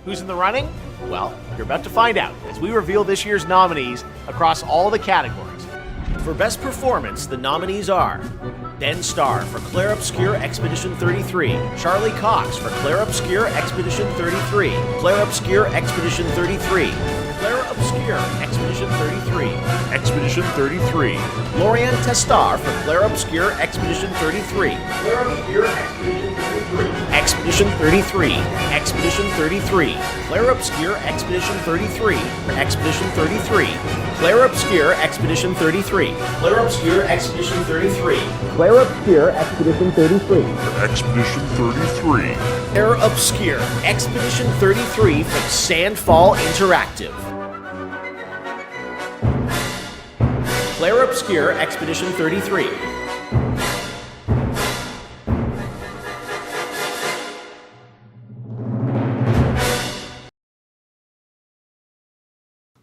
Who's in the running? Well, you're about to find out as we reveal this year's nominees across all the categories. For Best Performance, the nominees are Ben Starr for Claire Obscure Expedition 33, Charlie Cox for Claire Obscure Expedition 33, Claire Obscure Expedition 33, Claire Obscure Expedition 33, Expedition 33, Lorianne Testar for Claire Obscure Expedition 33, Claire Obscure Expedition 33, Expedition 33, Claire Obscure Expedition 33, Expedition 33, Claire Obscure Expedition 33, Claire Obscure Expedition 33, Claire Obscure Expedition 33, Expedition 33. Claire Obscure Expedition 33 from Sandfall Interactive. Claire Obscure Expedition 33.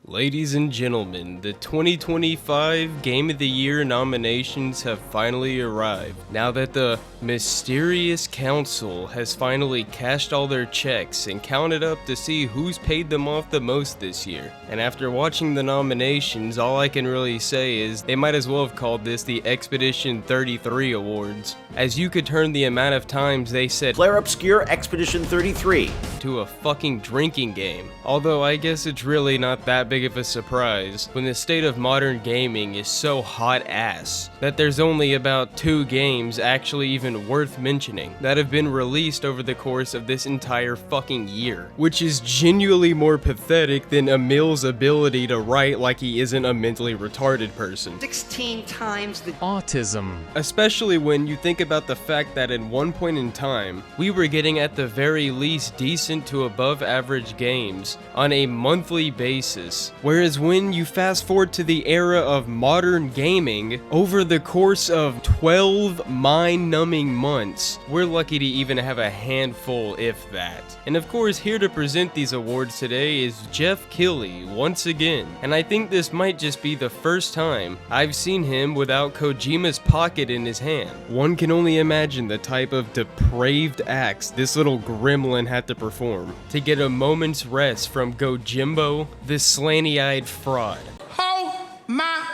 Ladies and gentlemen, the 2025 Game of the Year nominations have finally arrived. Now that the mysterious council has finally cashed all their checks and counted up to see who's paid them off the most this year. And after watching the nominations, all I can really say is they might as well have called this the Expedition 33 Awards, as you could turn the amount of times they said Claire Obscure Expedition 33 to a fucking drinking game. Although I guess it's really not that big of a surprise when the state of modern gaming is so hot ass that there's only about 2 games actually even worth mentioning that have been released over the course of this entire fucking year, which is genuinely more pathetic than Emil's ability to write like he isn't a mentally retarded person. 16 times the autism. Especially when you think about the fact that at one point in time, we were getting at the very least decent to above average games on a monthly basis. Whereas when you fast forward to the era of modern gaming, over the course of 12 mind-numbing months, we're lucky to even have a handful, if that. And of course, here to present these awards today is Jeff Keighley once again. And I think this might just be the first time I've seen him without Kojima's pocket in his hand. One can only imagine the type of depraved acts this little gremlin had to perform to get a moment's rest from Gojimbo, this slanty-eyed fraud. Hold my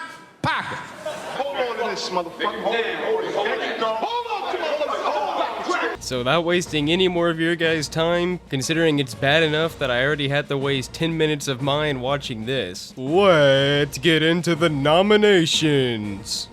pocket. Hold on to this motherfucker. Hold on to it. So without wasting any more of your guys' time, considering it's bad enough that I already had to waste 10 minutes of mine watching this, let's get into the nominations.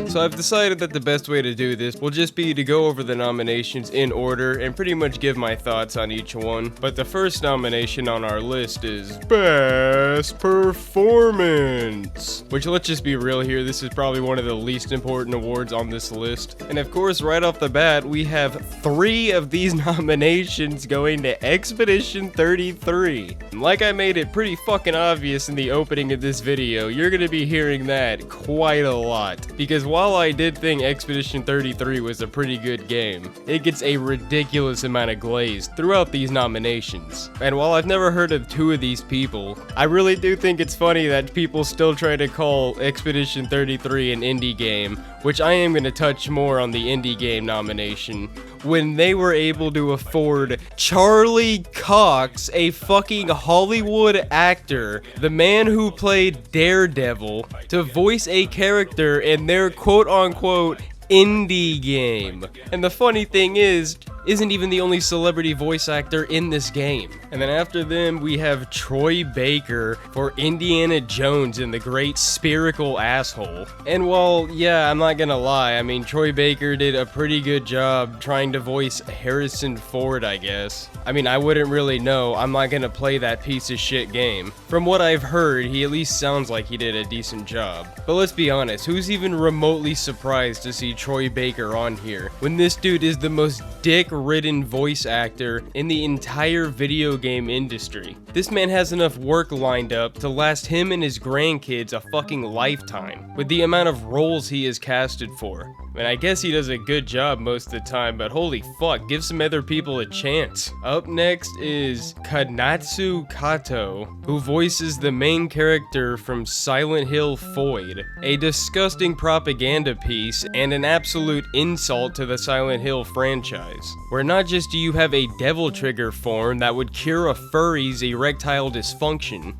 So I've decided that the best way to do this will just be to go over the nominations in order and pretty much give my thoughts on each one. But the first nomination on our list is Best Performance, which, let's just be real here, this is probably one of the least important awards on this list. And of course, right off the bat, we have 3 of these nominations going to Expedition 33. And like I made it pretty fucking obvious in the opening of this video, you're gonna be hearing that quite a lot. Because while I did think Expedition 33 was a pretty good game, it gets a ridiculous amount of glaze throughout these nominations. And while I've never heard of 2 of these people, I really do think it's funny that people still try to call Expedition 33 an indie game, which I am going to touch more on the indie game nomination, when they were able to afford Charlie Cox, a fucking Hollywood actor, the man who played Daredevil, to voice a character in their quote-unquote indie game. And the funny thing isn't even the only celebrity voice actor in this game. And then after them, we have Troy Baker for Indiana Jones and the Great Spherical Asshole. And while, yeah, I'm not gonna lie, I mean, Troy Baker did a pretty good job trying to voice Harrison Ford, I guess. I mean, I wouldn't really know. I'm not gonna play that piece of shit game. From what I've heard, he at least sounds like he did a decent job. But let's be honest, who's even remotely surprised to see Troy Baker on here when this dude is the most dick-ridden voice actor in the entire video game industry? This man has enough work lined up to last him and his grandkids a fucking lifetime with the amount of roles he is casted for. And I guess he does a good job most of the time, but holy fuck, give some other people a chance. Up next is Kanatsu Kato, who voices the main character from Silent Hill Void, a disgusting propaganda piece and an absolute insult to the Silent Hill franchise, where not just do you have a devil trigger form that would cure a furry's erectile dysfunction,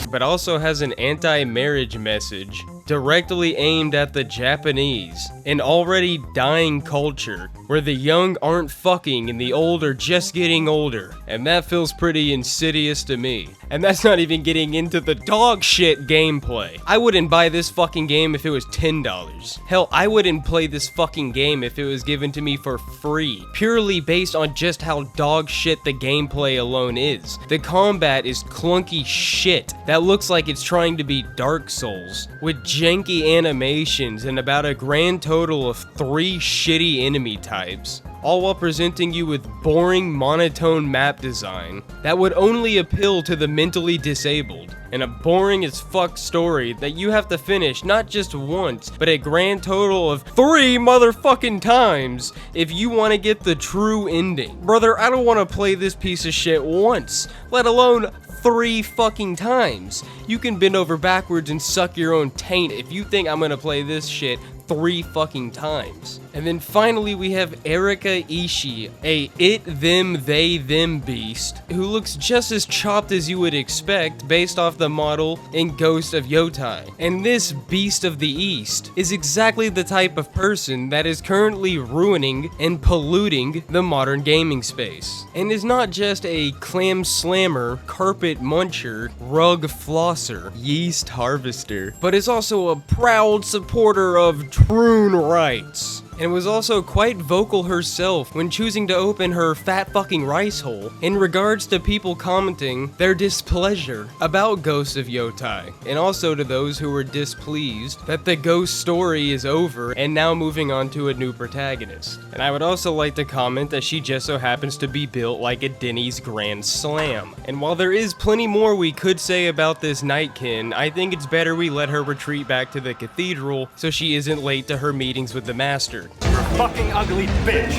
but also has an anti-marriage message directly aimed at the Japanese, an already dying culture where the young aren't fucking and the old are just getting older, and that feels pretty insidious to me. And that's not even getting into the dog shit gameplay. I wouldn't buy this fucking game if it was $10. Hell, I wouldn't play this fucking game if it was given to me for free, purely based on just how dog shit the gameplay alone is. The combat is clunky shit that looks like it's trying to be Dark Souls, with janky animations and about a grand total of 3 shitty enemy types, all while presenting you with boring, monotone map design that would only appeal to the mentally disabled, and a boring as fuck story that you have to finish not just once, but a grand total of 3 motherfucking times if you want to get the true ending. Brother, I don't want to play this piece of shit once, let alone 3 fucking times. You can bend over backwards and suck your own taint if you think I'm gonna play this shit 3 fucking times. And then finally we have Erika Ishii, a it, them, they, them beast, who looks just as chopped as you would expect based off the model in Ghost of Yotai. And this beast of the East is exactly the type of person that is currently ruining and polluting the modern gaming space. And is not just a clam slammer, carpet muncher, rug flosser, yeast harvester, but is also a proud supporter of true rights. And was also quite vocal herself when choosing to open her fat fucking rice hole in regards to people commenting their displeasure about Ghost of Yotai, and also to those who were displeased that the ghost story is over and now moving on to a new protagonist. And I would also like to comment that she just so happens to be built like a Denny's Grand Slam. And while there is plenty more we could say about this Nightkin, I think it's better we let her retreat back to the cathedral so she isn't late to her meetings with the master. You're a fucking ugly bitch.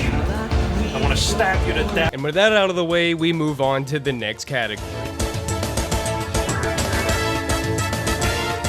I want to stab you to death. And with that out of the way, we move on to the next category.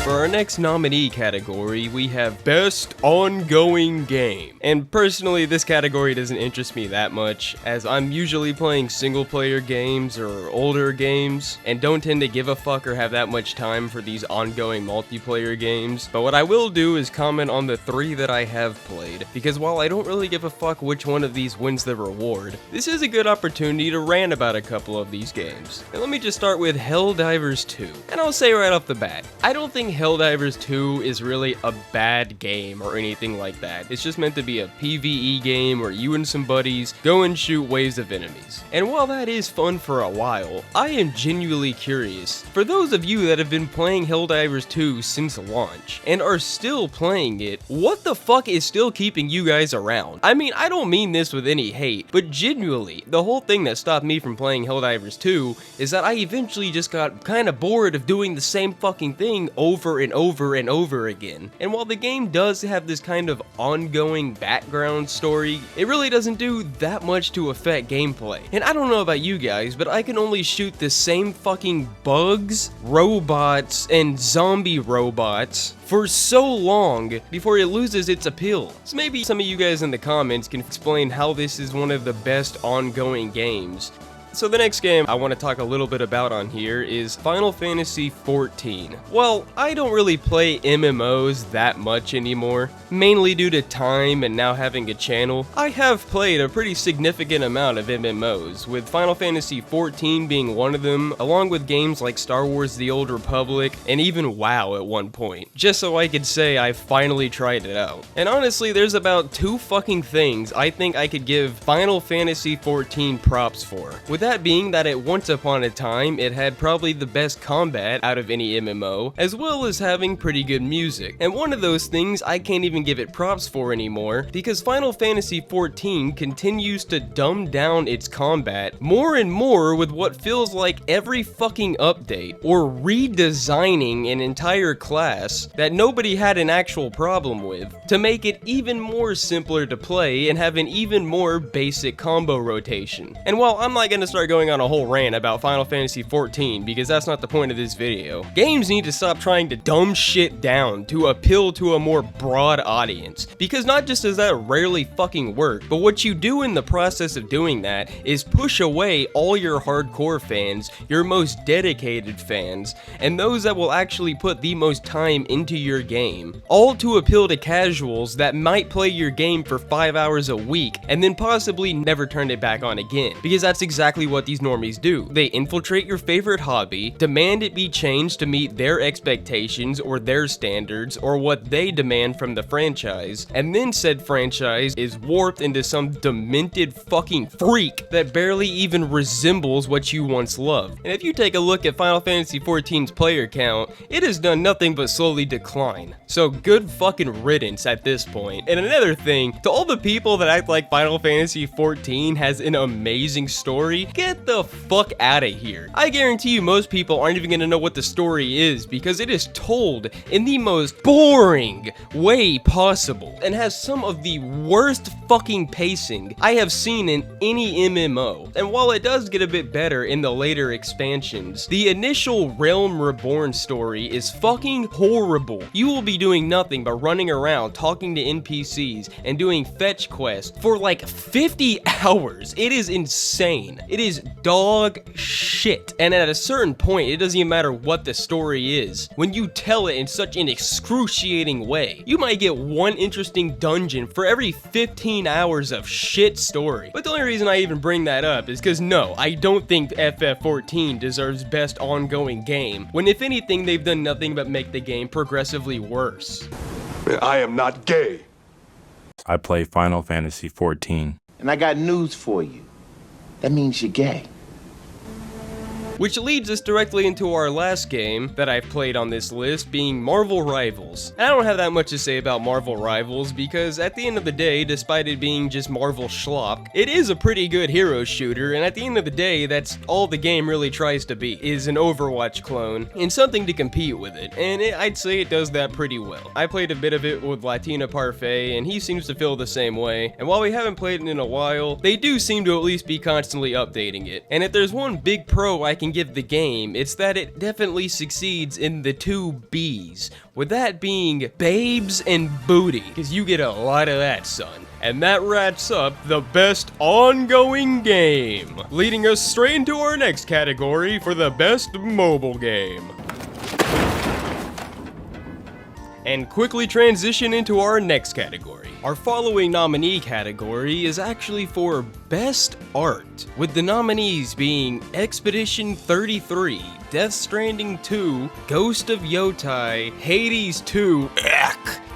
For our next nominee category, we have Best Ongoing Game. And personally, this category doesn't interest me that much, as I'm usually playing single-player games or older games, and don't tend to give a fuck or have that much time for these ongoing multiplayer games. But what I will do is comment on the 3 that I have played, because while I don't really give a fuck which one of these wins the reward, this is a good opportunity to rant about a couple of these games. And let me just start with Helldivers 2. And I'll say right off the bat, I don't think Helldivers 2 is really a bad game or anything like that. It's just meant to be a PvE game where you and some buddies go and shoot waves of enemies. And while that is fun for a while, I am genuinely curious. For those of you that have been playing Helldivers 2 since launch and are still playing it, what the fuck is still keeping you guys around? I mean, I don't mean this with any hate, but genuinely, the whole thing that stopped me from playing Helldivers 2 is that I eventually just got kind of bored of doing the same fucking thing over and over and over again. And while the game does have this kind of ongoing background story, it really doesn't do that much to affect gameplay. And I don't know about you guys, but I can only shoot the same fucking bugs, robots, and zombie robots for so long before it loses its appeal. So maybe some of you guys in the comments can explain how this is one of the best ongoing games. So the next game I want to talk a little bit about on here is Final Fantasy XIV. Well, I don't really play MMOs that much anymore, mainly due to time and now having a channel. I have played a pretty significant amount of MMOs, with Final Fantasy XIV being one of them, along with games like Star Wars The Old Republic, and even WoW at one point, just so I could say I finally tried it out. And honestly, there's about 2 fucking things I think I could give Final Fantasy XIV props for, with with that being that at once upon a time it had probably the best combat out of any MMO, as well as having pretty good music. And one of those things I can't even give it props for anymore, because Final Fantasy XIV continues to dumb down its combat more and more with what feels like every fucking update, or redesigning an entire class that nobody had an actual problem with, to make it even more simpler to play and have an even more basic combo rotation. And while I'm not gonna start going on a whole rant about Final Fantasy XIV, because that's not the point of this video, games need to stop trying to dumb shit down to appeal to a more broad audience, because not just does that rarely fucking work, but what you do in the process of doing that is push away all your hardcore fans, your most dedicated fans, and those that will actually put the most time into your game, all to appeal to casuals that might play your game for 5 hours a week and then possibly never turn it back on again, because that's exactly what these normies do. They infiltrate your favorite hobby, demand it be changed to meet their expectations or their standards or what they demand from the franchise, and then said franchise is warped into some demented fucking freak that barely even resembles what you once loved. And if you take a look at Final Fantasy XIV's player count, it has done nothing but slowly decline. So good fucking riddance at this point. And another thing, to all the people that act like Final Fantasy XIV has an amazing story, get the fuck out of here. I guarantee you most people aren't even gonna know what the story is, because it is told in the most boring way possible and has some of the worst fucking pacing I have seen in any MMO. And while it does get a bit better in the later expansions, the initial Realm Reborn story is fucking horrible. You will be doing nothing but running around talking to NPCs and doing fetch quests for like 50 hours. It is insane. It is dog shit. And at a certain point, it doesn't even matter what the story is. When you tell it in such an excruciating way, you might get one interesting dungeon for every 15 hours of shit story. But the only reason I even bring that up is because no, I don't think FF14 deserves best ongoing game, when if anything they've done nothing but make the game progressively worse. I am not gay. I play Final Fantasy XIV. And I got news for you. That means you're gay. Which leads us directly into our last game that I've played on this list, being Marvel Rivals. And I don't have that much to say about Marvel Rivals, because at the end of the day, despite it being just Marvel schlock, it is a pretty good hero shooter, and at the end of the day, that's all the game really tries to be, is an Overwatch clone, and something to compete with it, and I'd say it does that pretty well. I played a bit of it with Latina Parfait, and he seems to feel the same way, and while we haven't played it in a while, they do seem to at least be constantly updating it. And if there's one big pro I can give the game, it's that it definitely succeeds in the 2 B's, with that being babes and booty, because you get a lot of that, son. And that wraps up the best ongoing game, leading us straight into our next category for the best mobile game. And quickly transition into our next category. Our following nominee category is actually for Best Art, with the nominees being Expedition 33, Death Stranding 2, Ghost of Yotai, Hades 2,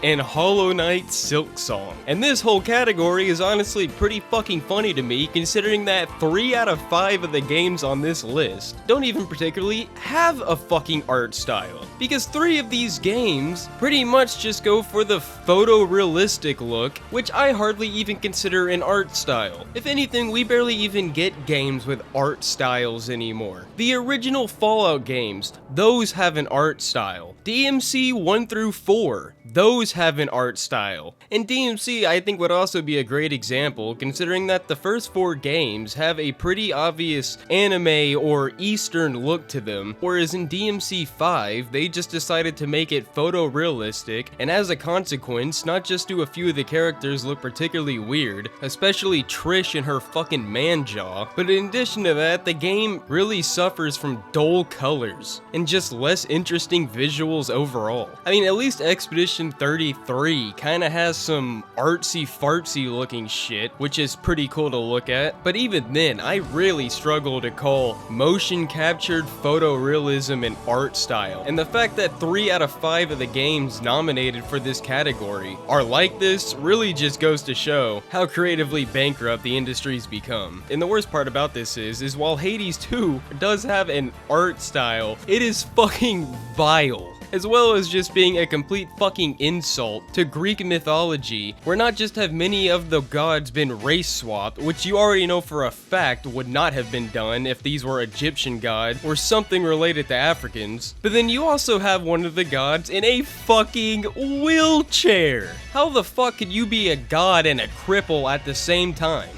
and Hollow Knight Silksong. And this whole category is honestly pretty fucking funny to me, considering that 3 out of 5 of the games on this list don't even particularly have a fucking art style. Because 3 of these games pretty much just go for the photorealistic look, which I hardly even consider an art style. If anything, we barely even get games with art styles anymore. The original Fallout games, those have an art style. DMC 1 through 4, those have an art style. And DMC I think would also be a great example, considering that the first 4 games have a pretty obvious anime or Eastern look to them, whereas in DMC 5 they just decided to make it photorealistic, and as a consequence, not just do a few of the characters look particularly weird, especially Trish and her fucking man jaw, but in addition to that, the game really suffers from dull colors and just less interesting visuals overall. I mean, at least Expedition 30 33 kinda has some artsy-fartsy looking shit, which is pretty cool to look at, but even then, I really struggle to call motion captured photorealism an art style. And the fact that 3 out of 5 of the games nominated for this category are like this really just goes to show how creatively bankrupt the industry's become. And the worst part about this is while Hades 2 does have an art style, it is fucking vile, as well as just being a complete fucking insult to Greek mythology, where not just have many of the gods been race swapped, which you already know for a fact would not have been done if these were Egyptian gods or something related to Africans, but then you also have one of the gods in a fucking wheelchair. How the fuck could you be a god and a cripple at the same time?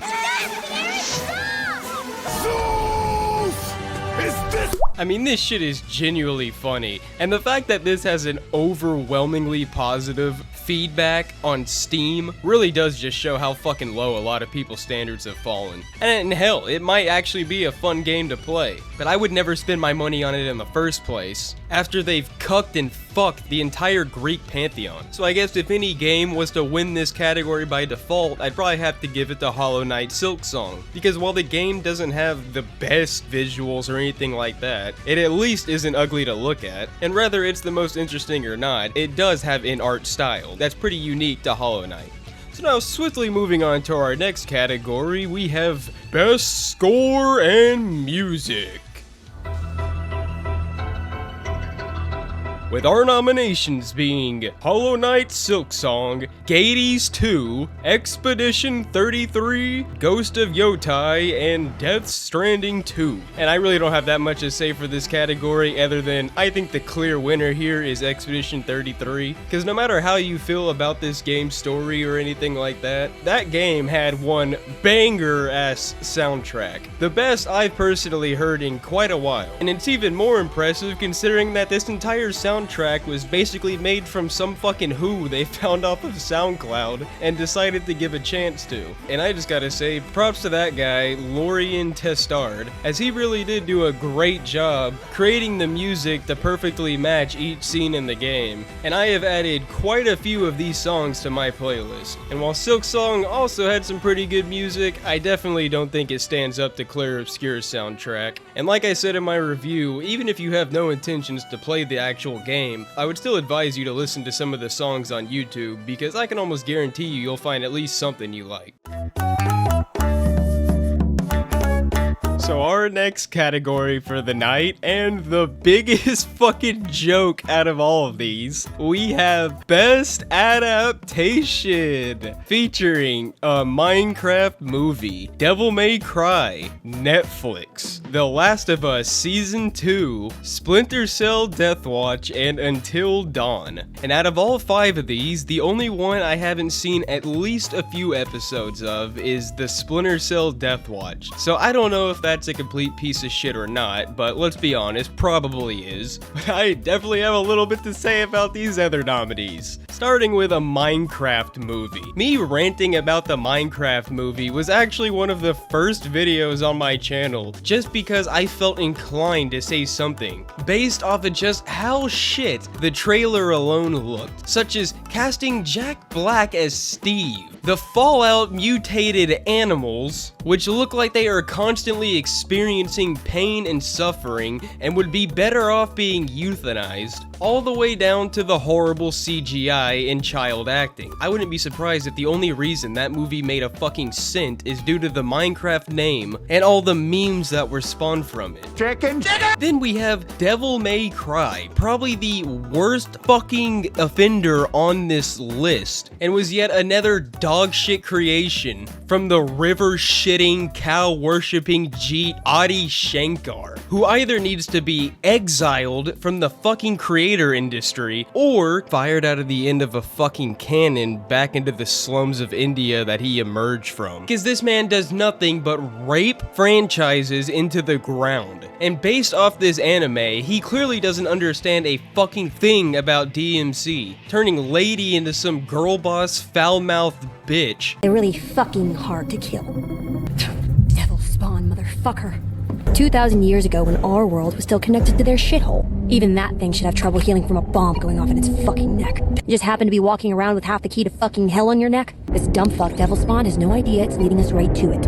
I mean, this shit is genuinely funny, and the fact that this has an overwhelmingly positive feedback on Steam really does just show how fucking low a lot of people's standards have fallen. And hell, it might actually be a fun game to play, but I would never spend my money on it in the first place, after they've cucked and fucked the entire Greek pantheon. So I guess if any game was to win this category by default, I'd probably have to give it to Hollow Knight Silksong, because while the game doesn't have the best visuals or anything like that, it at least isn't ugly to look at, and whether it's the most interesting or not, it does have an art style that's pretty unique to Hollow Knight. So now, swiftly moving on to our next category, we have Best Score and Music. With our nominations being Hollow Knight Silksong, Hades 2, Expedition 33, Ghost of Yotai, and Death Stranding 2. And I really don't have that much to say for this category other than I think the clear winner here is Expedition 33, because no matter how you feel about this game's story or anything like that, that game had one banger-ass soundtrack. The best I've personally heard in quite a while. And it's even more impressive considering that this entire soundtrack was basically made from some fucking Who they found off of SoundCloud and decided to give a chance to. And I just gotta say, props to that guy, Lorien Testard, as he really did do a great job creating the music to perfectly match each scene in the game. And I have added quite a few of these songs to my playlist. And while Silksong also had some pretty good music, I definitely don't think it stands up to Clair Obscure's soundtrack. And like I said in my review, even if you have no intentions to play the actual game, I would still advise you to listen to some of the songs on YouTube, because I can almost guarantee you'll find at least something you like. So our next category for the night, and the biggest fucking joke out of all of these, we have Best Adaptation, featuring a Minecraft movie, Devil May Cry, Netflix, The Last of Us Season 2, Splinter Cell Deathwatch, and Until Dawn. And out of all 5 of these, the only one I haven't seen at least a few episodes of is the Splinter Cell Deathwatch. So I don't know if that's a complete piece of shit or not, but let's be honest, probably is. But I definitely have a little bit to say about these other nominees. Starting with a Minecraft movie. Me ranting about the Minecraft movie was actually one of the first videos on my channel, just because I felt inclined to say something, based off of just how shit the trailer alone looked, such as casting Jack Black as Steve, the Fallout mutated animals, which look like they are constantly experiencing pain and suffering and would be better off being euthanized, all the way down to the horrible CGI and child acting. I wouldn't be surprised if the only reason that movie made a fucking cent is due to the Minecraft name and all the memes that were spawned from it. Chicken. Then we have Devil May Cry, probably the worst fucking offender on this list, and was yet another dogshit creation from the river-shitting, cow-worshipping Jeet Adi Shankar, who either needs to be exiled from the fucking creator industry or fired out of the end of a fucking cannon back into the slums of India that he emerged from. Because this man does nothing but rape franchises into the ground. And based off this anime, he clearly doesn't understand a fucking thing about DMC, turning Lady into some girl boss foul-mouthed bitch. They're really fucking hard to kill. Devil spawn, motherfucker. 2,000 years ago when our world was still connected to their shithole. Even that thing should have trouble healing from a bomb going off in its fucking neck. You just happen to be walking around with half the key to fucking hell on your neck? This dumb fuck devil spawn has no idea it's leading us right to it.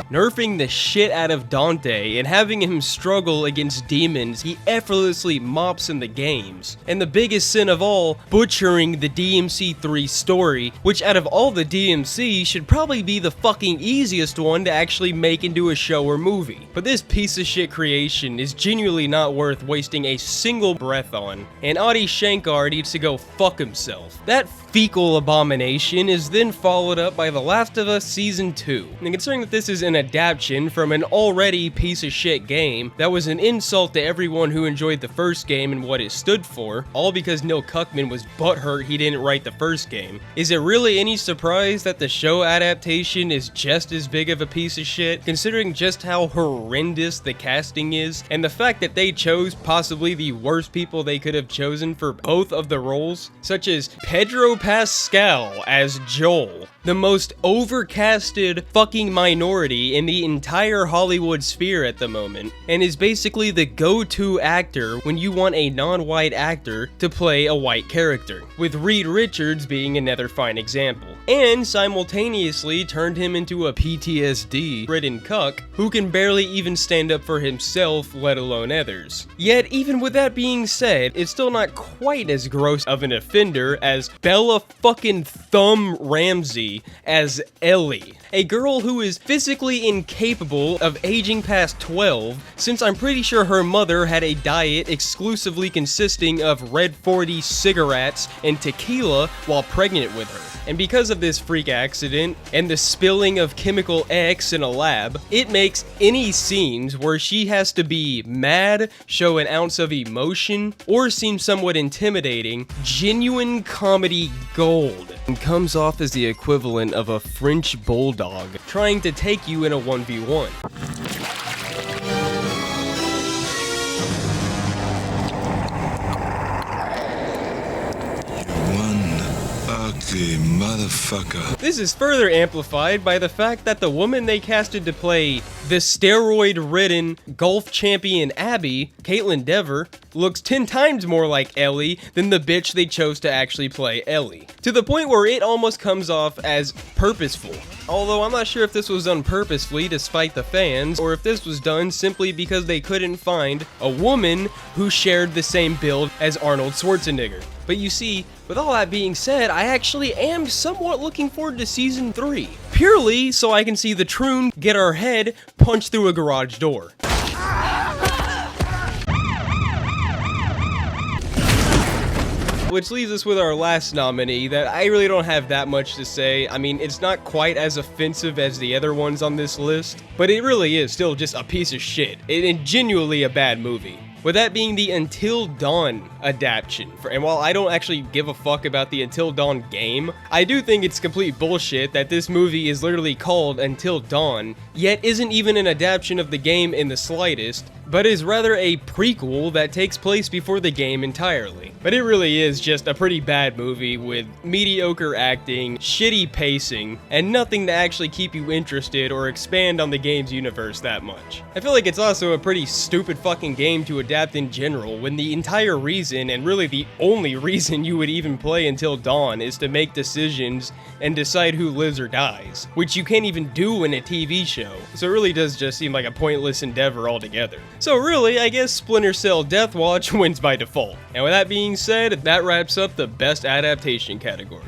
Nerfing the shit out of Dante and having him struggle against demons he effortlessly mops in the games. And the biggest sin of all, butchering the DMC3 story, which out of all the DMC should probably be the fucking easiest one to actually make into a show or movie. But this piece of shit creation is genuinely not worth wasting a single breath on, and Adi Shankar needs to go fuck himself. That fecal abomination is then followed up by The Last of Us Season 2. And considering that this is an adaptation from an already piece of shit game that was an insult to everyone who enjoyed the first game and what it stood for, all because Neil Cuckman was butthurt he didn't write the first game, is it really any surprise that the show adaptation is just as big of a piece of shit, considering just how horrendous the casting is, and the fact that they chose possibly the worst people they could have chosen for both of the roles, such as Pedro Pascal as Joel, the most overcasted fucking minority in the entire Hollywood sphere at the moment, and is basically the go-to actor when you want a non-white actor to play a white character, with Reed Richards being another fine example, and simultaneously turned him into a PTSD-ridden cuck who can barely even stand up for himself, let alone others. Yet, even with that being said, it's still not quite as gross of an offender as Bella fucking Thumb Ramsey as Ellie, a girl who is physically incapable of aging past 12, since I'm pretty sure her mother had a diet exclusively consisting of Red 40 cigarettes and tequila while pregnant with her. And because of this freak accident and the spilling of chemical X in a lab, it makes any scenes where she has to be mad, show an ounce of emotion, or seem somewhat intimidating, genuine comedy gold, and comes off as the equivalent of a French bulldog trying to take you in a 1v1. Motherfucker. This is further amplified by the fact that the woman they casted to play the steroid-ridden golf champion Abby, Caitlin Dever, looks 10 times more like Ellie than the bitch they chose to actually play Ellie, to the point where it almost comes off as purposeful. Although I'm not sure if this was done purposefully to spite the fans, or if this was done simply because they couldn't find a woman who shared the same build as Arnold Schwarzenegger. But you see, with all that being said, I actually am somewhat looking forward to Season 3. Purely so I can see the Troon get our head punched through a garage door. Which leaves us with our last nominee that I really don't have that much to say. I mean, it's not quite as offensive as the other ones on this list, but it really is still just a piece of shit and genuinely a bad movie. With that being the Until Dawn adaptation. And while I don't actually give a fuck about the Until Dawn game, I do think it's complete bullshit that this movie is literally called Until Dawn, yet isn't even an adaptation of the game in the slightest, but is rather a prequel that takes place before the game entirely. But it really is just a pretty bad movie with mediocre acting, shitty pacing, and nothing to actually keep you interested or expand on the game's universe that much. I feel like it's also a pretty stupid fucking game to adapt in general, when the entire reason, and really the only reason you would even play Until Dawn, is to make decisions and decide who lives or dies, which you can't even do in a TV show. So it really does just seem like a pointless endeavor altogether. So really, I guess Splinter Cell Deathwatch wins by default. And with that being said, that wraps up the best adaptation category.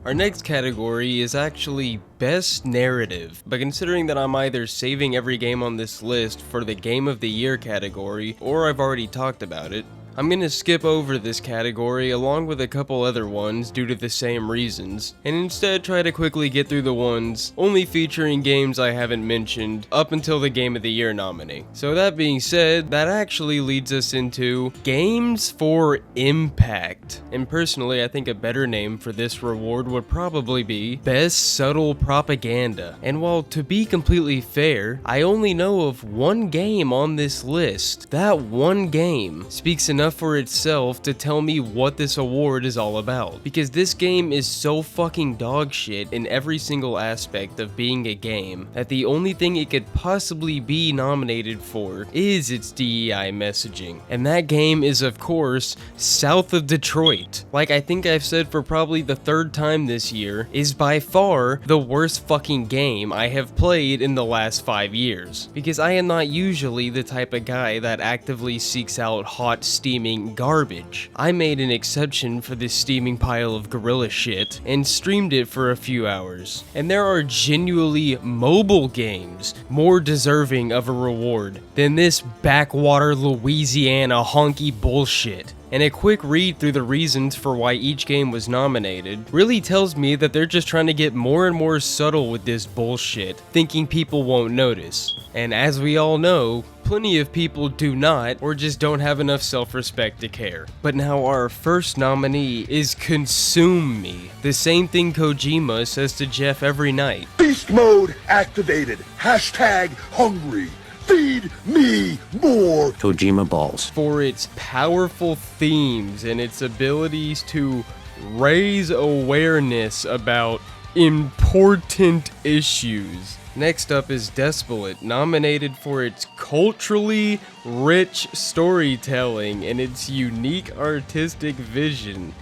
Our next category is actually Best Narrative, but considering that I'm either saving every game on this list for the Game of the Year category, or I've already talked about it, I'm gonna skip over this category along with a couple other ones due to the same reasons, and instead try to quickly get through the ones only featuring games I haven't mentioned up until the Game of the Year nominee. So that being said, that actually leads us into Games for Impact. And personally, I think a better name for this reward would probably be Best Subtle Propaganda. And while to be completely fair, I only know of one game on this list, that one game speaks enough enough for itself to tell me what this award is all about. Because this game is so fucking dog shit in every single aspect of being a game that the only thing it could possibly be nominated for is its DEI messaging. And that game is, of course, South of Detroit. Like I think I've said for probably the third time this year, is by far the worst fucking game I have played in the last 5 years. Because I am not usually the type of guy that actively seeks out hot steaming garbage. I made an exception for this steaming pile of gorilla shit and streamed it for a few hours. And there are genuinely mobile games more deserving of a reward than this backwater Louisiana honky bullshit. And a quick read through the reasons for why each game was nominated really tells me that they're just trying to get more and more subtle with this bullshit, thinking people won't notice. And as we all know, plenty of people do not, or just don't have enough self-respect to care. But now our first nominee is Consume Me, the same thing Kojima says to Jeff every night. Beast mode activated. Hashtag hungry. Feed me more. Kojima balls. For its powerful themes and its abilities to raise awareness about important issues. Next up is Desolate, nominated for its culturally rich storytelling and its unique artistic vision.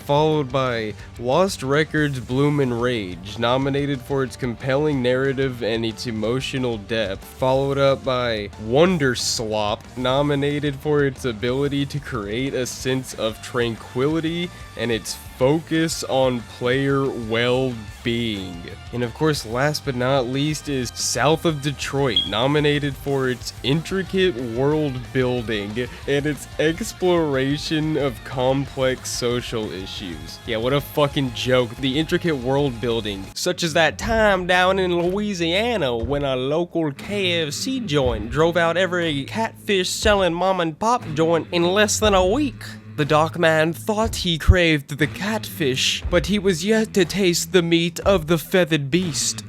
Followed by Lost Records Bloom and Rage, nominated for its compelling narrative and its emotional depth. Followed up by Wonder Slop, nominated for its ability to create a sense of tranquility and its focus on player well-being. And of course, last but not least is South of Detroit, nominated for its intricate world building and its exploration of complex social issues. Yeah, what a fucking joke. The intricate world building, such as that time down in Louisiana when a local KFC joint drove out every catfish selling mom and pop joint in less than a week. The dock man thought he craved the catfish, but he was yet to taste the meat of the feathered beast.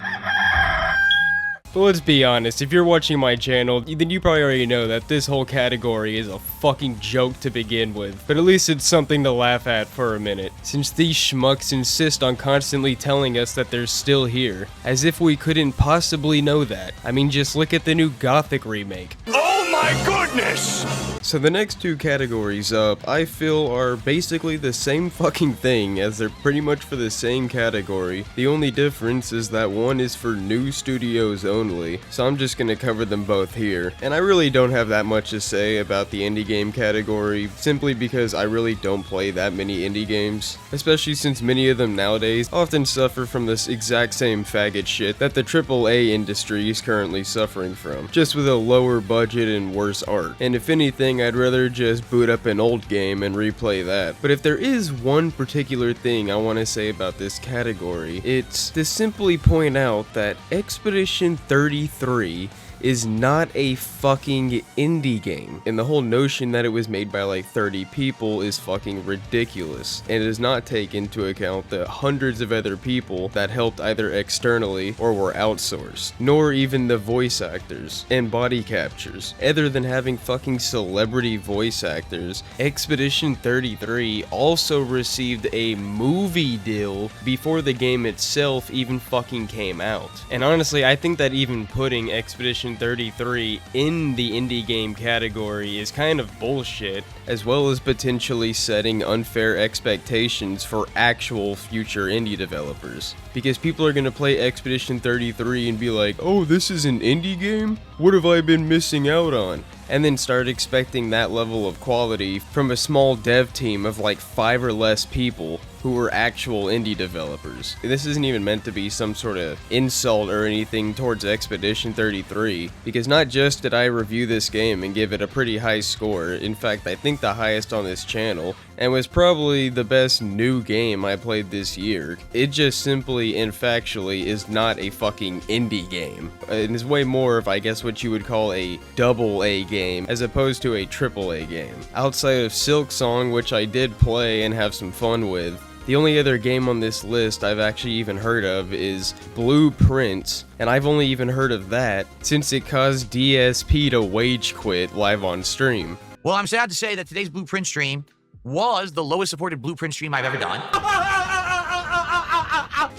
But let's be honest, if you're watching my channel, then you probably already know that this whole category is a fucking joke to begin with. But at least it's something to laugh at for a minute, since these schmucks insist on constantly telling us that they're still here, as if we couldn't possibly know that. I mean, just look at the new Gothic remake. Oh my goodness! So the next two categories up, I feel are basically the same fucking thing, as they're pretty much for the same category. The only difference is that one is for new studios only, so I'm just gonna cover them both here. And I really don't have that much to say about the indie game category, simply because I really don't play that many indie games, especially since many of them nowadays often suffer from this exact same faggot shit that the AAA industry is currently suffering from, just with a lower budget and worse art. And if anything, I'd rather just boot up an old game and replay that. But if there is one particular thing I want to say about this category, it's to simply point out that Expedition 33 is not a fucking indie game, and the whole notion that it was made by like 30 people is fucking ridiculous, and does not take into account the hundreds of other people that helped either externally or were outsourced, nor even the voice actors and body captures. Other than having fucking celebrity voice actors, Expedition 33 also received a movie deal before the game itself even fucking came out. And honestly, I think that even putting Expedition 33 in the indie game category is kind of bullshit, as well as potentially setting unfair expectations for actual future indie developers. Because people are gonna play Expedition 33 and be like, oh, this is an indie game? What have I been missing out on? And then start expecting that level of quality from a small dev team of like 5 or less people who were actual indie developers. This isn't even meant to be some sort of insult or anything towards Expedition 33, because not just did I review this game and give it a pretty high score, in fact I think the highest on this channel, and was probably the best new game I played this year. It just simply and factually is not a fucking indie game. It is way more of, I guess, what you would call a AA game, as opposed to a AAA game. Outside of Silk Song, which I did play and have some fun with, the only other game on this list I've actually even heard of is Blueprint, and I've only even heard of that since it caused DSP to rage quit live on stream. Well, I'm sad to say that today's Blueprint stream was the lowest supported Blueprint stream I've ever done.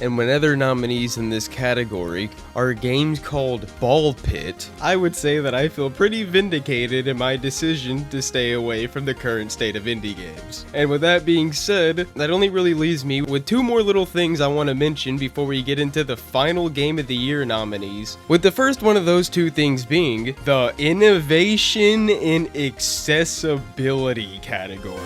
And when other nominees in this category are games called Ball Pit, I would say that I feel pretty vindicated in my decision to stay away from the current state of indie games. And with that being said, that only really leaves me with two more little things I want to mention before we get into the final Game of the Year nominees, with the first one of those two things being the Innovation in Accessibility category.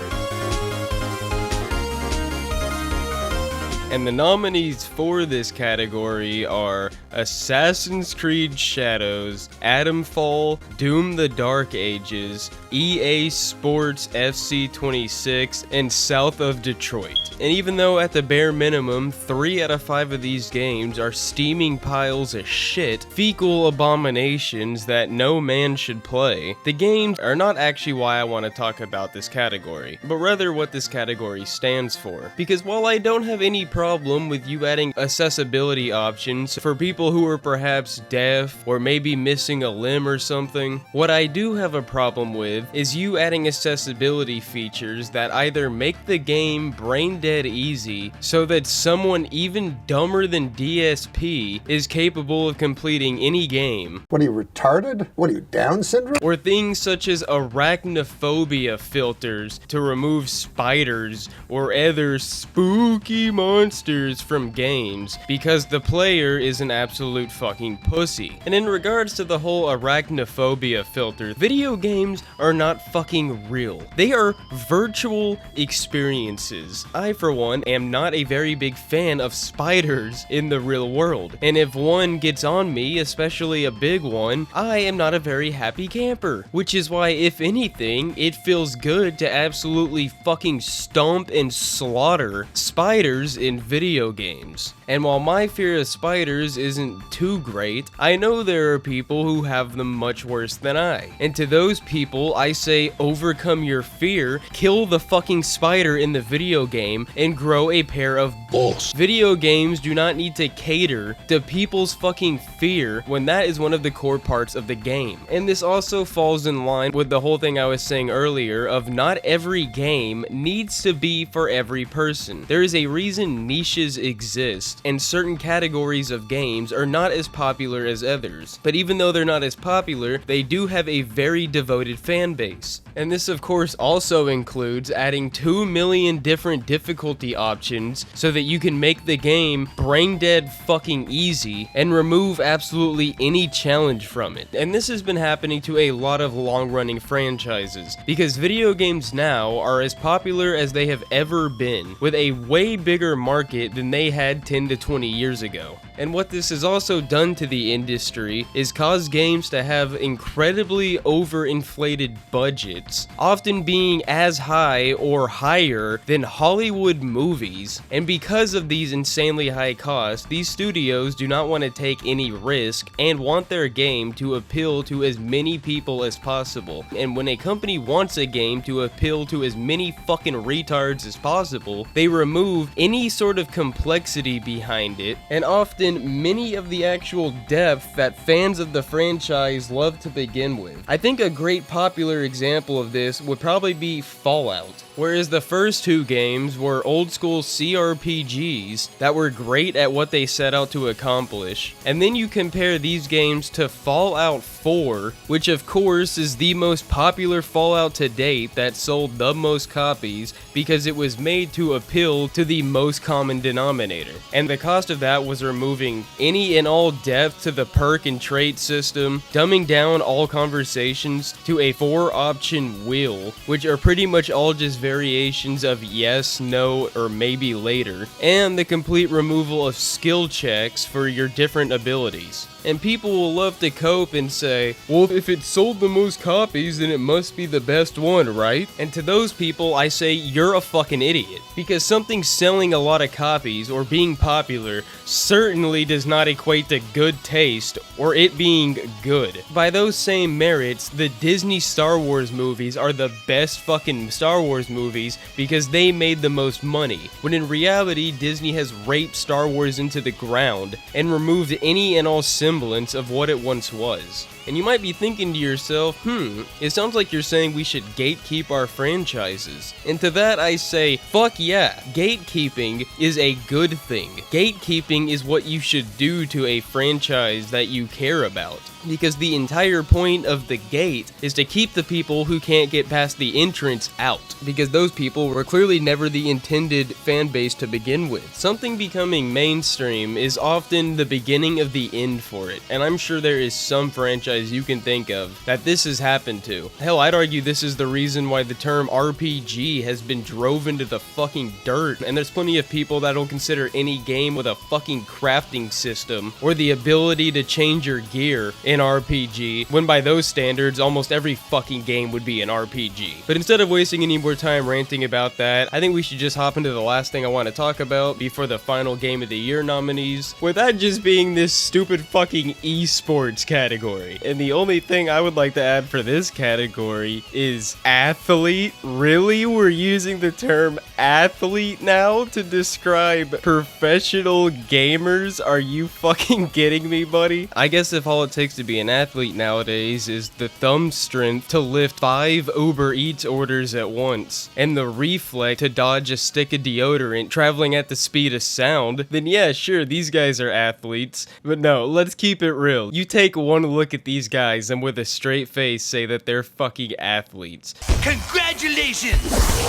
And the nominees for this category are Assassin's Creed Shadows, Atomfall, Doom the Dark Ages, EA Sports FC 26, and South of Detroit. And even though at the bare minimum, 3 out of 5 of these games are steaming piles of shit, fecal abominations that no man should play, the games are not actually why I want to talk about this category, but rather what this category stands for. Because while I don't have any problem with you adding accessibility options for people who are perhaps deaf or maybe missing a limb or something, what I do have a problem with is you adding accessibility features that either make the game brain dead easy so that someone even dumber than DSP is capable of completing any game. What are you, retarded? What are you, Down syndrome? Or things such as arachnophobia filters to remove spiders or other spooky monsters from games because the player is an absolute fucking pussy. And in regards to the whole arachnophobia filter, video games are not fucking real. They are virtual experiences. I, for one, am not a very big fan of spiders in the real world. And if one gets on me, especially a big one, I am not a very happy camper. Which is why, if anything, it feels good to absolutely fucking stomp and slaughter spiders in video games. And while my fear of spiders isn't too great, I know there are people who have them much worse than I. And to those people, I say overcome your fear, kill the fucking spider in the video game, and grow a pair of balls. Video games do not need to cater to people's fucking fear when that is one of the core parts of the game. And this also falls in line with the whole thing I was saying earlier of not every game needs to be for every person. There is a reason niches exist, and certain categories of games are not as popular as others. But even though they're not as popular, they do have a very devoted fan base. And this of course also includes adding 2 million different difficulty options so that you can make the game brain dead fucking easy and remove absolutely any challenge from it. And this has been happening to a lot of long-running franchises because video games now are as popular as they have ever been, with a way bigger market than they had 10 to 20 years ago. And what this has also done to the industry is cause games to have incredibly overinflated budgets, often being as high or higher than Hollywood movies. And because of these insanely high costs, these studios do not want to take any risk and want their game to appeal to as many people as possible. And when a company wants a game to appeal to as many fucking retards as possible, they remove any sort of complexity behind it, and often many of the actual depth that fans of the franchise love to begin with. I think a great popular example of this would probably be Fallout. Whereas the first 2 games were old school CRPGs that were great at what they set out to accomplish. And then you compare these games to Fallout 4, which of course is the most popular Fallout to date that sold the most copies because it was made to appeal to the most common denominator. And the cost of that was removing any and all depth to the perk and trait system, dumbing down all conversations to a 4-option wheel, which are pretty much all just variations of yes, no, or maybe later, and the complete removal of skill checks for your different abilities. And people will love to cope and say, well, if it sold the most copies, then it must be the best one, right? And to those people, I say, you're a fucking idiot. Because something selling a lot of copies or being popular certainly does not equate to good taste or it being good. By those same merits, the Disney Star Wars movies are the best fucking Star Wars movies because they made the most money. When in reality, Disney has raped Star Wars into the ground and removed any and all semblance of what it once was. And you might be thinking to yourself, it sounds like you're saying we should gatekeep our franchises. And to that I say, fuck yeah, gatekeeping is a good thing. Gatekeeping is what you should do to a franchise that you care about. Because the entire point of the gate is to keep the people who can't get past the entrance out, because those people were clearly never the intended fan base to begin with. Something becoming mainstream is often the beginning of the end for it, and I'm sure there is some franchise you can think of that this has happened to. Hell, I'd argue this is the reason why the term RPG has been drove into the fucking dirt, and there's plenty of people that'll consider any game with a fucking crafting system or the ability to change your gear an RPG, when by those standards, almost every fucking game would be an RPG. But instead of wasting any more time ranting about that, I think we should just hop into the last thing I want to talk about before the final Game of the Year nominees, with that just being this stupid fucking esports category. And the only thing I would like to add for this category is athlete. Really? We're using the term athlete now to describe professional gamers? Are you fucking kidding me, buddy? I guess if all it takes to be an athlete nowadays is the thumb strength to lift 5 Uber Eats orders at once, and the reflex to dodge a stick of deodorant traveling at the speed of sound, then yeah, sure, these guys are athletes. But no, let's keep it real. You take one look at these guys and with a straight face say that they're fucking athletes. Congratulations!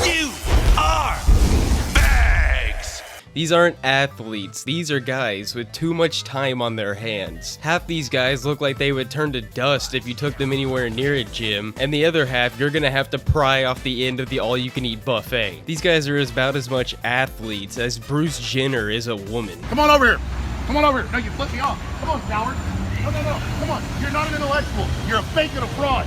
You are bags! These aren't athletes, these are guys with too much time on their hands. Half these guys look like they would turn to dust if you took them anywhere near a gym, and the other half you're gonna have to pry off the end of the all-you-can-eat buffet. These guys are about as much athletes as Bruce Jenner is a woman. Come on over here. Come on over here. No, you flipped me off. Come on, coward. No. Come on. You're not an intellectual. You're a fake and a fraud.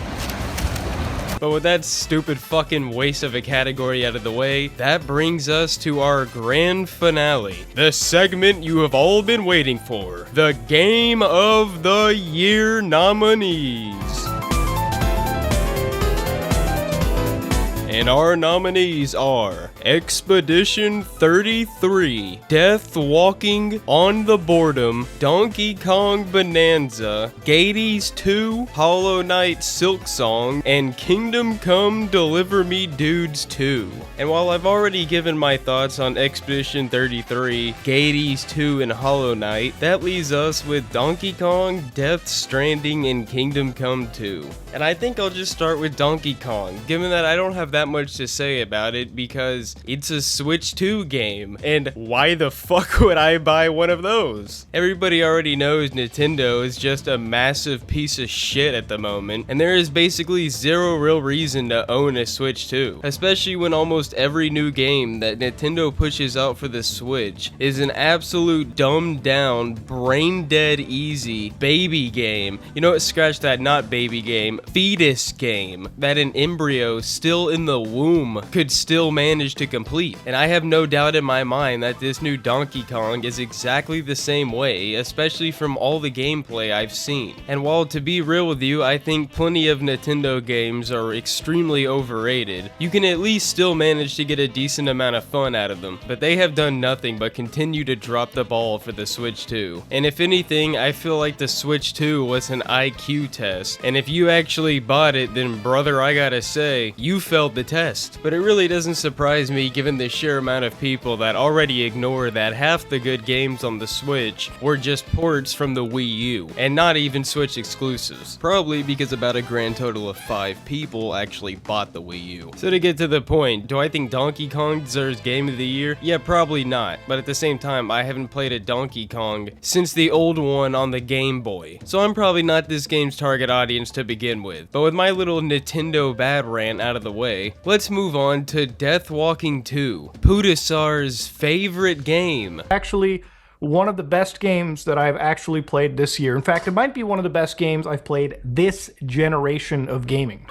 But with that stupid fucking waste of a category out of the way, that brings us to our grand finale. The segment you have all been waiting for. The Game of the Year nominees. And our nominees are Expedition 33, Death Walking on the Boredom, Donkey Kong Bonanza, Gades 2, Hollow Knight Silksong, and Kingdom Come Deliver Me Dudes 2. And while I've already given my thoughts on Expedition 33, Gades 2, and Hollow Knight, that leaves us with Donkey Kong, Death Stranding, and Kingdom Come 2. And I think I'll just start with Donkey Kong, given that I don't have that much to say about it because it's a Switch 2 game, and why the fuck would I buy one of those? Everybody already knows Nintendo is just a massive piece of shit at the moment, and there is basically zero real reason to own a Switch 2, especially when almost every new game that Nintendo pushes out for the Switch is an absolute dumbed down, brain dead easy baby game. You know what, scratch that, not baby game, fetus game that an embryo still in the womb could still manage to complete. And I have no doubt in my mind that this new Donkey Kong is exactly the same way, especially from all the gameplay I've seen. And while to be real with you, I think plenty of Nintendo games are extremely overrated, you can at least still manage to get a decent amount of fun out of them. But they have done nothing but continue to drop the ball for the Switch 2. And if anything, I feel like the Switch 2 was an IQ test. And if you actually bought it, then brother, I gotta say, you failed the test. But it really doesn't surprise me given the sheer amount of people that already ignore that half the good games on the Switch were just ports from the Wii U, and not even Switch exclusives. Probably because about a grand total of 5 people actually bought the Wii U. So to get to the point, do I think Donkey Kong deserves Game of the Year? Yeah, probably not, but at the same time, I haven't played a Donkey Kong since the old one on the Game Boy, so I'm probably not this game's target audience to begin with. But with my little Nintendo bad rant out of the way, let's move on to Death Walking 2, Pudasar's favorite game. Actually, one of the best games that I've actually played this year. In fact, it might be one of the best games I've played this generation of gaming.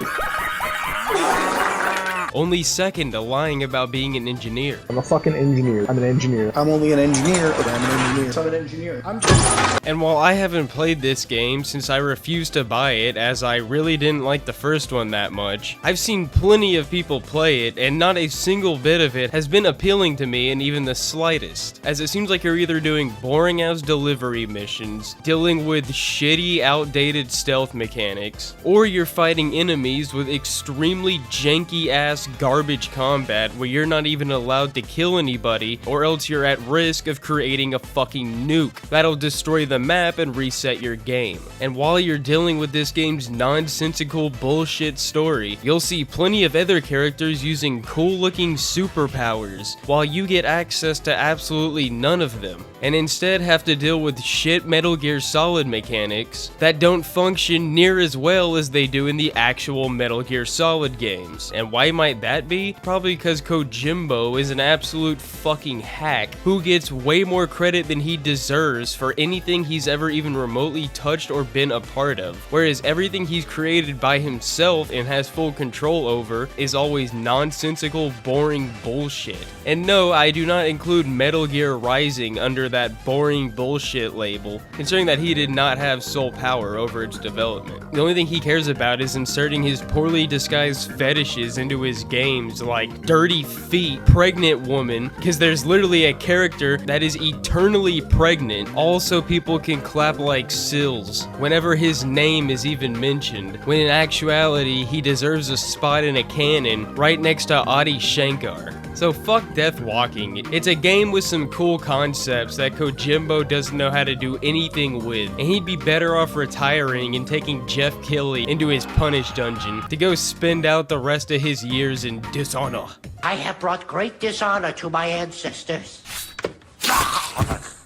only second to lying about being an engineer. I'm a fucking engineer. I'm an engineer. I'm only an engineer, but I'm an engineer. I'm an engineer. And while I haven't played this game since I refused to buy it as I really didn't like the first one that much, I've seen plenty of people play it and not a single bit of it has been appealing to me in even the slightest, as it seems like you're either doing boring ass delivery missions, dealing with shitty outdated stealth mechanics, or you're fighting enemies with extremely janky ass garbage combat where you're not even allowed to kill anybody or else you're at risk of creating a fucking nuke that'll destroy the map and reset your game. And while you're dealing with this game's nonsensical bullshit story, you'll see plenty of other characters using cool looking superpowers while you get access to absolutely none of them, and instead have to deal with shit Metal Gear Solid mechanics that don't function near as well as they do in the actual Metal Gear Solid games. And why might that be? Probably because Kojimbo is an absolute fucking hack who gets way more credit than he deserves for anything he's ever even remotely touched or been a part of, whereas everything he's created by himself and has full control over is always nonsensical, boring bullshit. And no, I do not include Metal Gear Rising under that boring bullshit label, considering that he did not have sole power over its development. The only thing he cares about is inserting his poorly disguised fetishes into his games, like dirty feet, pregnant woman, because there's literally a character that is eternally pregnant, also people can clap like sills whenever his name is even mentioned, when in actuality he deserves a spot in a cannon right next to Adi Shankar. So fuck Death Walking. It's a game with some cool concepts that Kojimbo doesn't know how to do anything with, and he'd be better off retiring and taking Jeff Keighley into his punish dungeon to go spend out the rest of his years in dishonor. I have brought great dishonor to my ancestors.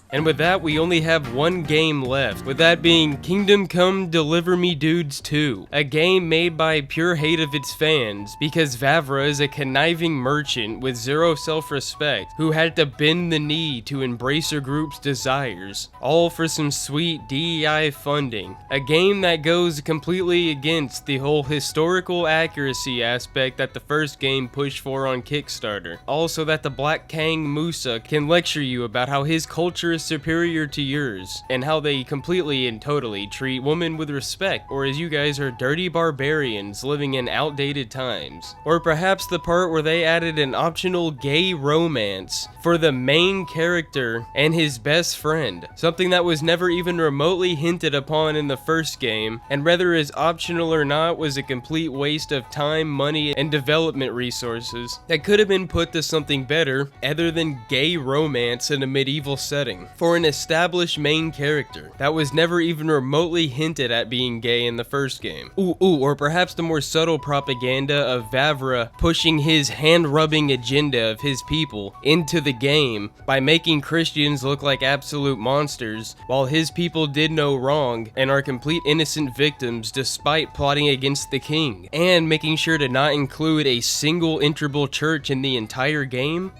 And with that, we only have one game left, with that being Kingdom Come Deliver Me Dudes 2, a game made by pure hate of its fans, because Vavra is a conniving merchant with zero self-respect who had to bend the knee to embrace her group's desires, all for some sweet DEI funding. A game that goes completely against the whole historical accuracy aspect that the first game pushed for on Kickstarter. Also that the Black Kang Musa can lecture you about how his culture is superior to yours, and how they completely and totally treat women with respect, or as you guys are dirty barbarians living in outdated times. Or perhaps the part where they added an optional gay romance for the main character and his best friend, something that was never even remotely hinted upon in the first game, and whether is optional or not was a complete waste of time, money, and development resources that could have been put to something better other than gay romance in a medieval setting for an established main character that was never even remotely hinted at being gay in the first game. Or perhaps the more subtle propaganda of Vavra pushing his hand-rubbing agenda of his people into the game by making Christians look like absolute monsters while his people did no wrong and are complete innocent victims despite plotting against the king, and making sure to not include a single integral church in the entire game.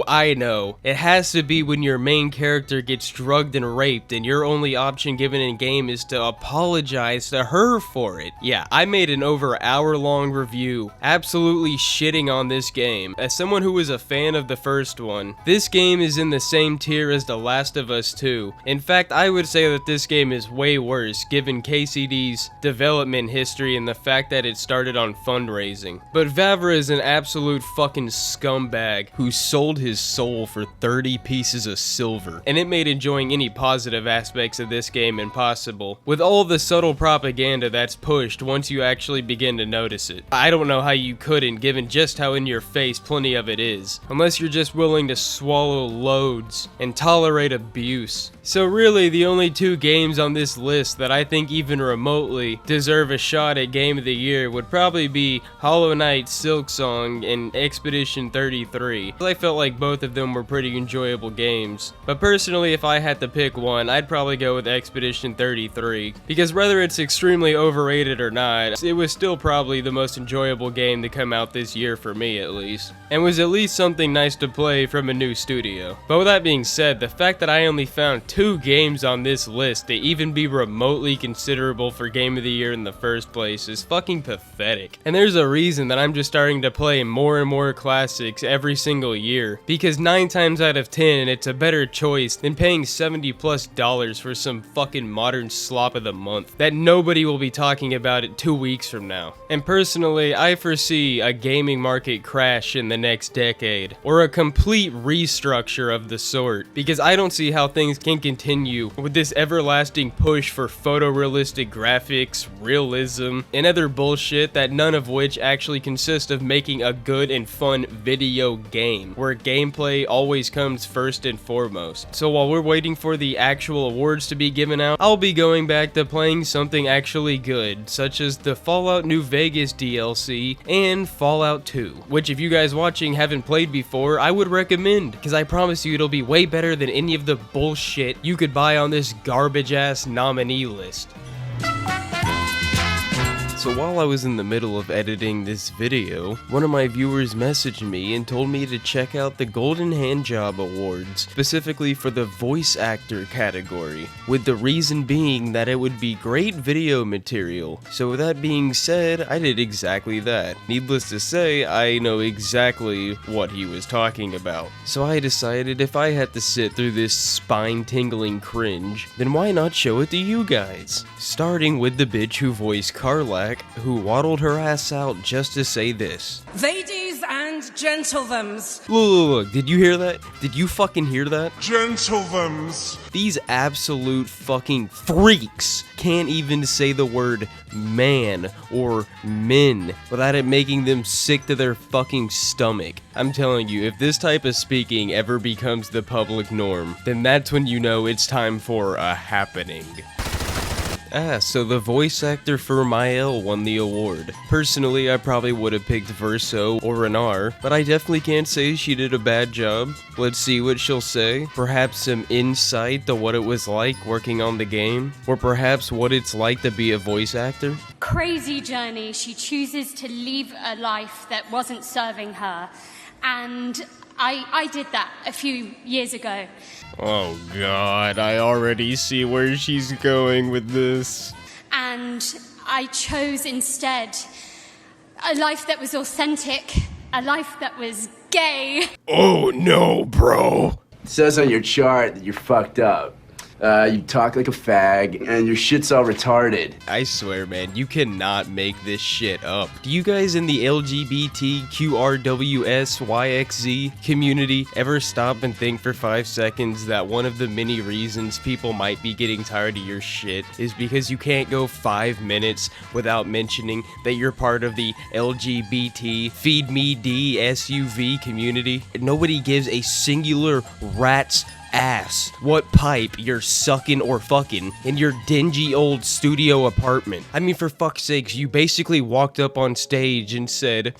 I know. It has to be when your main character gets drugged and raped and your only option given in game is to apologize to her for it. Yeah, I made an over hour-long review absolutely shitting on this game. As someone who was a fan of the first one, this game is in the same tier as The Last of Us 2. In fact, I would say that this game is way worse given KCD's development history and the fact that it started on fundraising. But Vavra is an absolute fucking scumbag who sold his soul for 30 pieces of silver, and it made enjoying any positive aspects of this game impossible, with all the subtle propaganda that's pushed once you actually begin to notice it. I don't know how you couldn't, given just how in your face plenty of it is, unless you're just willing to swallow loads and tolerate abuse. So really, the only two games on this list that I think even remotely deserve a shot at Game of the Year would probably be Hollow Knight, Silksong, and Expedition 33. I felt like both of them were pretty enjoyable games, but personally personally, if I had to pick one, I'd probably go with Expedition 33, because whether it's extremely overrated or not, it was still probably the most enjoyable game to come out this year for me at least, and was at least something nice to play from a new studio. But with that being said, the fact that I only found 2 games on this list to even be remotely considerable for Game of the Year in the first place is fucking pathetic. And there's a reason that I'm just starting to play more and more classics every single year, because 9 times out of 10 it's a better choice than paying $70+ for some fucking modern slop of the month that nobody will be talking about it 2 weeks from now. And personally, I foresee a gaming market crash in the next decade, or a complete restructure of the sort, because I don't see how things can continue with this everlasting push for photorealistic graphics, realism, and other bullshit that none of which actually consist of making a good and fun video game, where gameplay always comes first and foremost. So while we're waiting for the actual awards to be given out, I'll be going back to playing something actually good, such as the Fallout New Vegas DLC and Fallout 2, which if you guys watching haven't played before, I would recommend, because I promise you it'll be way better than any of the bullshit you could buy on this garbage ass nominee list. So while I was in the middle of editing this video, one of my viewers messaged me and told me to check out the Golden Handjob Awards, specifically for the voice actor category, with the reason being that it would be great video material. So with that being said, I did exactly that. Needless to say, I know exactly what he was talking about. So I decided if I had to sit through this spine-tingling cringe, then why not show it to you guys? Starting with the bitch who voiced Karlach, who waddled her ass out just to say this. Ladies and gentlethems. Look, did you hear that? Did you fucking hear that? Gentlethems. These absolute fucking freaks can't even say the word man or men without it making them sick to their fucking stomach. I'm telling you, if this type of speaking ever becomes the public norm, then that's when you know it's time for a happening. So the voice actor for Mael won the award. Personally, I probably would have picked Verso or Renar, but I definitely can't say she did a bad job. Let's see what she'll say. Perhaps some insight to what it was like working on the game, or perhaps what it's like to be a voice actor. Crazy journey. She chooses to leave a life that wasn't serving her, and I did that a few years ago. Oh god, I already see where she's going with this. And I chose instead a life that was authentic, a life that was gay. Oh no, bro. It says on your chart that you're fucked up. You talk like a fag, and your shit's all retarded. I swear, man, you cannot make this shit up. Do you guys in the LGBTQRWSYXZ community ever stop and think for 5 seconds that one of the many reasons people might be getting tired of your shit is because you can't go 5 minutes without mentioning that you're part of the LGBT Feed Me D SUV community? Nobody gives a singular rat's ass what pipe you're sucking or fucking in your dingy old studio apartment. I mean, for fuck's sakes, you basically walked up on stage and said,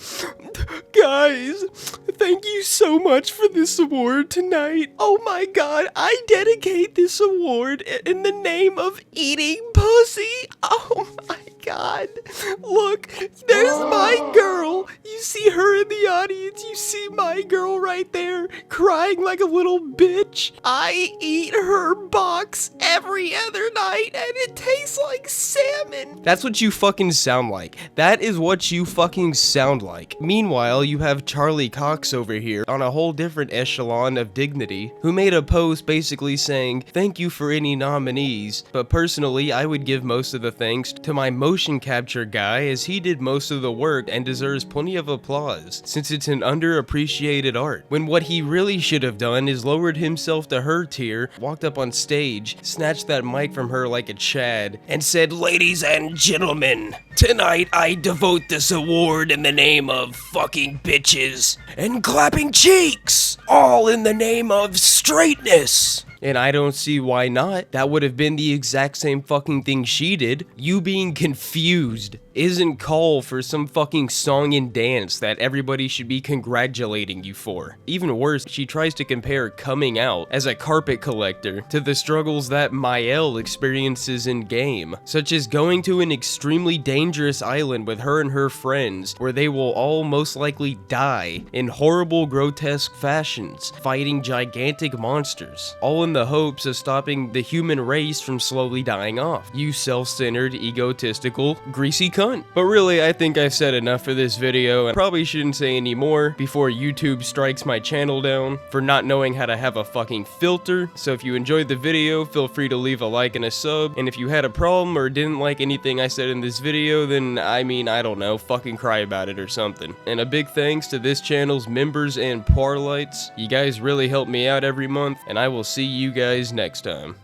"Guys, thank you so much for this award tonight. Oh my god, I dedicate this award in the name of eating pussy. Oh my god. Look, there's my girl. You see her in the audience. You see my girl right there, crying like a little bitch. I eat her box every other night, and it tastes like salmon." That's what you fucking sound like. That is what you fucking sound like. Meanwhile, you have Charlie Cox over here on a whole different echelon of dignity, who made a post basically saying, "Thank you for any nominees, but personally, I would give most of the thanks to my motion capture guy, as he did most of the work and deserves plenty of applause, since it's an underappreciated art." When what he really should have done is lowered himself to her tier, walked up on stage, snatched that mic from her like a Chad, and said, "Ladies and gentlemen, tonight I devote this award in the name of fucking bitches and clapping cheeks, all in the name of straightness." And I don't see why not. That would have been the exact same fucking thing she did. You being confused isn't call for some fucking song and dance that everybody should be congratulating you for. Even worse, she tries to compare coming out as a carpet collector to the struggles that Mael experiences in game, such as going to an extremely dangerous island with her and her friends where they will all most likely die in horrible, grotesque fashions, fighting gigantic monsters, all in the hopes of stopping the human race from slowly dying off. You self-centered, egotistical, greasy cunt. But really, I think I've said enough for this video, and probably shouldn't say any more before YouTube strikes my channel down for not knowing how to have a fucking filter. So if you enjoyed the video, feel free to leave a like and a sub, and if you had a problem or didn't like anything I said in this video, then I mean, I don't know, fucking cry about it or something. And a big thanks to this channel's members and Parlites. You guys really help me out every month, and I will see you guys next time.